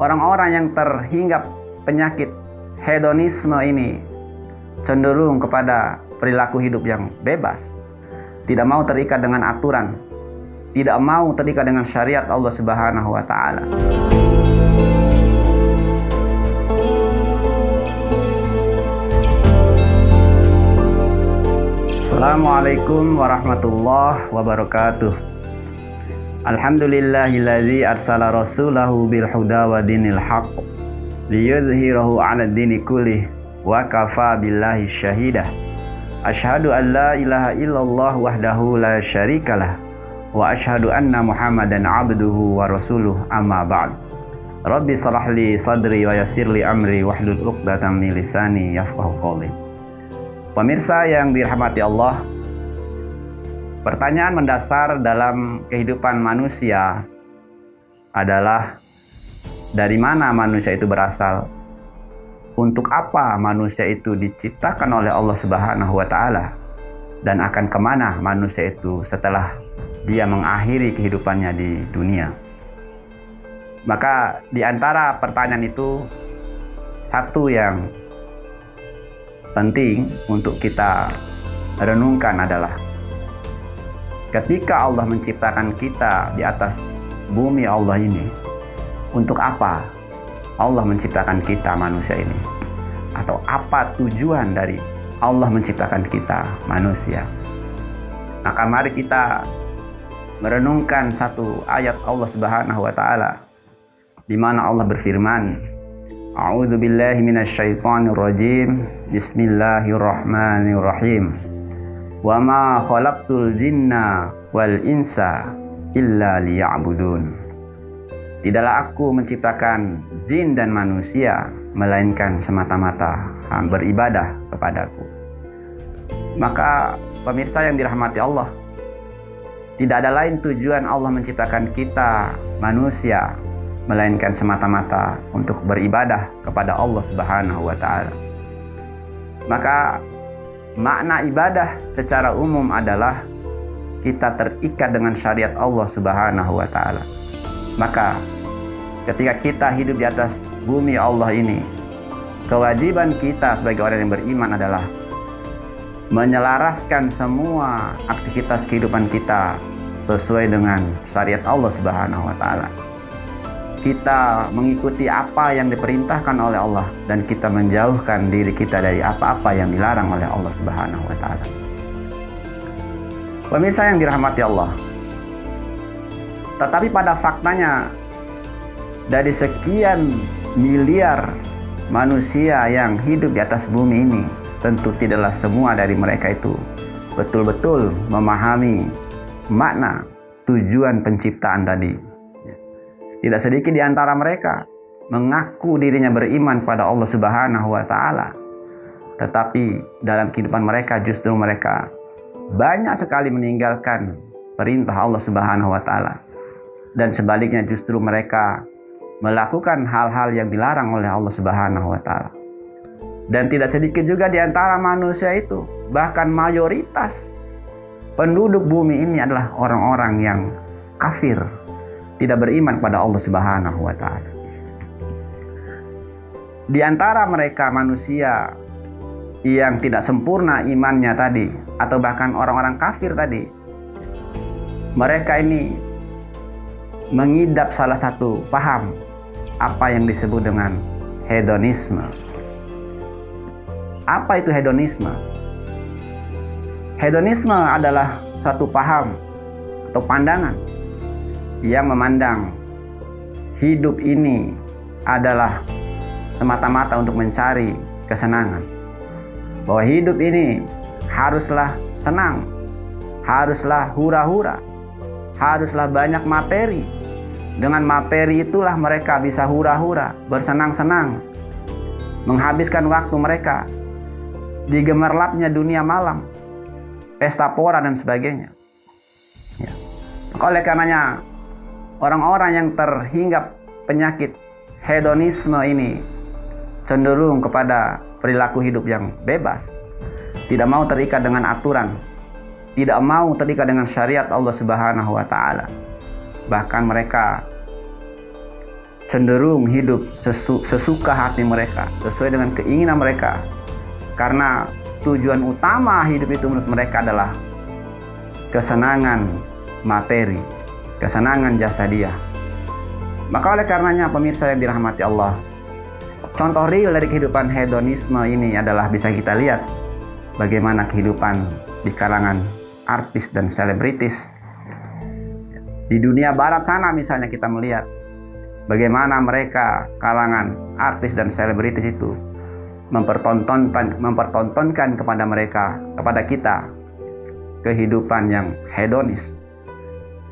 Orang-orang yang terhinggap penyakit hedonisme ini cenderung kepada perilaku hidup yang bebas, tidak mau terikat dengan aturan, tidak mau terikat dengan syariat Allah Subhanahu wa Ta'ala. Assalamualaikum warahmatullahi wabarakatuh. Alhamdulillahilladzi arsala rasulahu bil huda wa dinil haqq liyudhhirahu 'ala dini kullih wa kafa billahi syahidah. Asyhadu an la ilaha illallah wahdahu la syarikalah wa asyhadu anna Muhammadan 'abduhu wa rasuluh, amma ba'd. Rabbi shrah li sadri wa yassir li amri wahlul 'uqdatam min lisani yafqahu qawli. Pemirsa yang dirahmati Allah, pertanyaan mendasar dalam kehidupan manusia adalah dari mana manusia itu berasal? Untuk apa manusia itu diciptakan oleh Allah Subhanahu wa Ta'ala? Dan akan kemana manusia itu setelah dia mengakhiri kehidupannya di dunia? Maka di antara pertanyaan itu, satu yang penting untuk kita renungkan adalah ketika Allah menciptakan kita di atas bumi Allah ini, untuk apa Allah menciptakan kita manusia ini? Atau apa tujuan dari Allah menciptakan kita manusia? Maka mari kita merenungkan satu ayat Allah Subhanahu wa Ta'ala, di mana Allah berfirman, A'udzu billahi minasyaitonir rajim. Bismillahirrahmanirrahim. Wa ma khalaqtul jinna wal insa illa liya'budun. Tidaklah aku menciptakan jin dan manusia melainkan semata-mata beribadah kepadaku. Maka pemirsa yang dirahmati Allah, tidak ada lain tujuan Allah menciptakan kita manusia melainkan semata-mata untuk beribadah kepada Allah Subhanahu wa Ta'ala. Maka makna ibadah secara umum adalah kita terikat dengan syariat Allah Subhanahu wa Ta'ala. Maka ketika kita hidup di atas bumi Allah ini, kewajiban kita sebagai orang yang beriman adalah menyelaraskan semua aktivitas kehidupan kita sesuai dengan syariat Allah Subhanahu wa Ta'ala. Kita mengikuti apa yang diperintahkan oleh Allah dan kita menjauhkan diri kita dari apa-apa yang dilarang oleh Allah Subhanahu wa Ta'ala. Pemirsa yang dirahmati Allah, tetapi pada faktanya dari sekian miliar manusia yang hidup di atas bumi ini, tentu tidaklah semua dari mereka itu betul-betul memahami makna tujuan penciptaan tadi. Tidak sedikit di antara mereka mengaku dirinya beriman pada Allah Subhanahu wa Ta'ala, tetapi dalam kehidupan mereka justru mereka banyak sekali meninggalkan perintah Allah Subhanahu wa Ta'ala, dan sebaliknya justru mereka melakukan hal-hal yang dilarang oleh Allah Subhanahu wa Ta'ala. Dan tidak sedikit juga di antara manusia itu, bahkan mayoritas penduduk bumi ini adalah orang-orang yang kafir, tidak beriman pada Allah Subhanahu wa Ta'ala. Di antara mereka manusia yang tidak sempurna imannya tadi, atau bahkan orang-orang kafir tadi, mereka ini mengidap salah satu paham apa yang disebut dengan hedonisme. Apa itu hedonisme? Hedonisme adalah satu paham atau pandangan yang memandang hidup ini adalah semata-mata untuk mencari kesenangan. Bahwa hidup ini haruslah senang, haruslah hura-hura, haruslah banyak materi. Dengan materi itulah mereka bisa hura-hura, bersenang-senang, menghabiskan waktu mereka di gemerlapnya dunia malam, pesta pora dan sebagainya. Ya. Oleh karenanya, orang-orang yang terhinggap penyakit hedonisme ini cenderung kepada perilaku hidup yang bebas, tidak mau terikat dengan aturan, tidak mau terikat dengan syariat Allah Subhanahu wa Ta'ala. Bahkan mereka cenderung hidup sesuka hati mereka, sesuai dengan keinginan mereka. Karena tujuan utama hidup itu menurut mereka adalah kesenangan materi, kesenangan jasadiah. Maka oleh karenanya pemirsa yang dirahmati Allah, contoh real dari kehidupan hedonisme ini adalah bisa kita lihat bagaimana kehidupan di kalangan artis dan selebritis. Di dunia barat sana misalnya kita melihat bagaimana mereka kalangan artis dan selebritis itu mempertontonkan kepada mereka, kepada kita, kehidupan yang hedonis.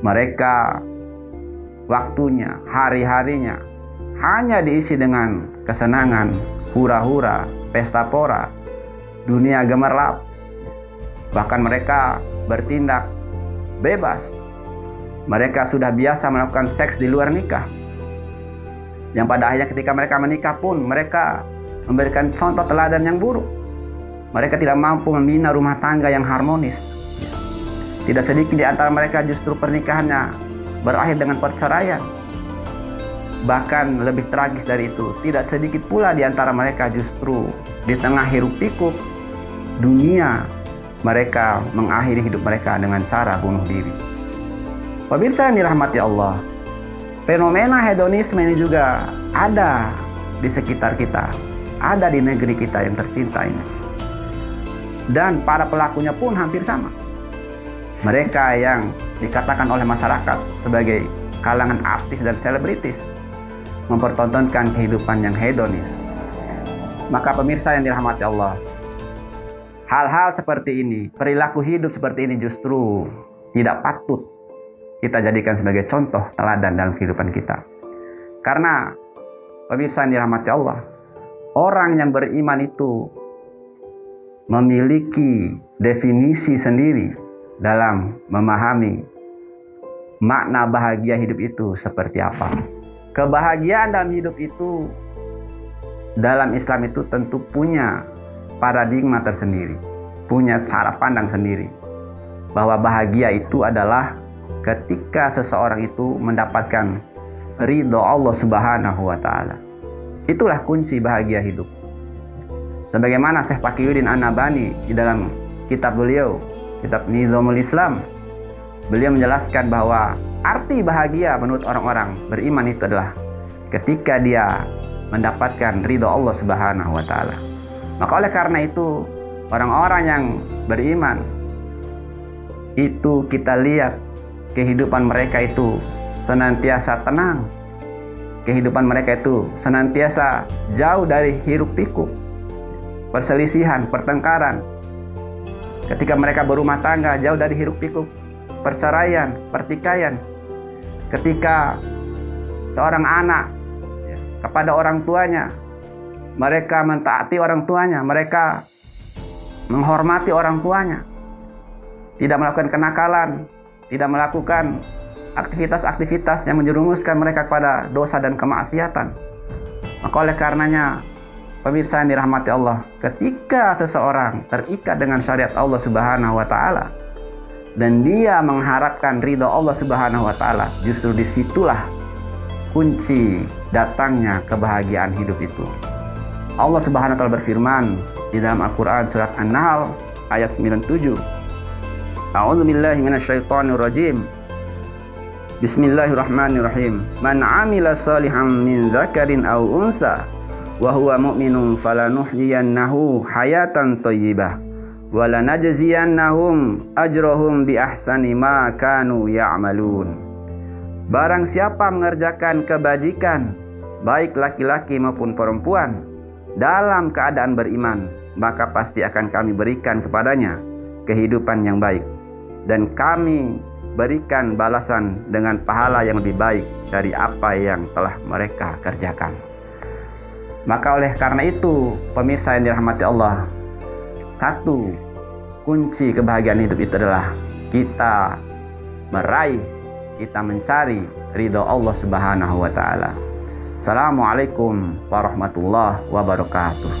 Mereka waktunya, hari-harinya hanya diisi dengan kesenangan, hura-hura, pesta pora, dunia gemerlap. Bahkan mereka bertindak bebas. Mereka sudah biasa melakukan seks di luar nikah. Yang pada akhirnya ketika mereka menikah pun mereka memberikan contoh teladan yang buruk. Mereka tidak mampu membina rumah tangga yang harmonis. Tidak sedikit di antara mereka justru pernikahannya berakhir dengan perceraian. Bahkan lebih tragis dari itu, tidak sedikit pula di antara mereka justru di tengah hiruk pikuk dunia, mereka mengakhiri hidup mereka dengan cara bunuh diri. Pemirsa yang dirahmati Allah, fenomena hedonisme ini juga ada di sekitar kita, ada di negeri kita yang tercinta ini. Dan para pelakunya pun hampir sama. Mereka yang dikatakan oleh masyarakat sebagai kalangan artis dan selebritis mempertontonkan kehidupan yang hedonis. Maka pemirsa yang dirahmati Allah, hal-hal seperti ini, perilaku hidup seperti ini justru tidak patut kita jadikan sebagai contoh teladan dalam kehidupan kita. Karena pemirsa yang dirahmati Allah, orang yang beriman itu memiliki definisi sendiri dalam memahami makna bahagia hidup itu seperti apa. Kebahagiaan dalam hidup itu dalam Islam itu tentu punya paradigma tersendiri, punya cara pandang sendiri, bahwa bahagia itu adalah ketika seseorang itu mendapatkan ridho Allah Subhanahu wa Ta'ala. Itulah kunci bahagia hidup. Sebagaimana Syekh Taqiyuddin An-Nabhani di dalam kitab beliau, kitab Nizamul Islam, beliau menjelaskan bahwa arti bahagia menurut orang-orang beriman itu adalah ketika dia mendapatkan ridho Allah Subhanahu wa Ta'ala. Maka oleh karena itu, orang-orang yang beriman itu kita lihat kehidupan mereka itu senantiasa tenang. Kehidupan mereka itu senantiasa jauh dari hiruk pikuk, perselisihan, pertengkaran. Ketika mereka berumah tangga, jauh dari hiruk pikuk, perceraian, pertikaian. Ketika seorang anak kepada orang tuanya, mereka mentaati orang tuanya, mereka menghormati orang tuanya, tidak melakukan kenakalan, tidak melakukan aktivitas-aktivitas yang menjerumuskan mereka kepada dosa dan kemaksiatan. Maka oleh karenanya, pemirsa yang dirahmati Allah, ketika seseorang terikat dengan syariat Allah Subhanahu wa Ta'ala dan dia mengharapkan ridha Allah Subhanahu wa Ta'ala, justru disitulah kunci datangnya kebahagiaan hidup itu. Allah Subhanahu wa Ta'ala berfirman di dalam Al-Quran surat An-Nahl ayat 97. A'udzu billahi minasyaitonir rajim. Bismillahirrahmanirrahim. Man 'amila shalihan min dzakarin aw unsa wa huwa mu'minun falanuhyiyannahu hayatan thayyibah wa lanajziyannahum ajrahum bi ahsani ma kanu ya'malun. Barang siapa mengerjakan kebajikan, baik laki-laki maupun perempuan, dalam keadaan beriman, maka pasti akan kami berikan kepadanya kehidupan yang baik, dan kami berikan balasan dengan pahala yang lebih baik dari apa yang telah mereka kerjakan. Maka oleh karena itu, pemirsa yang dirahmati Allah, satu kunci kebahagiaan hidup itu adalah kita meraih, kita mencari ridho Allah Subhanahu wa Ta'ala. Assalamualaikum warahmatullahi wabarakatuh.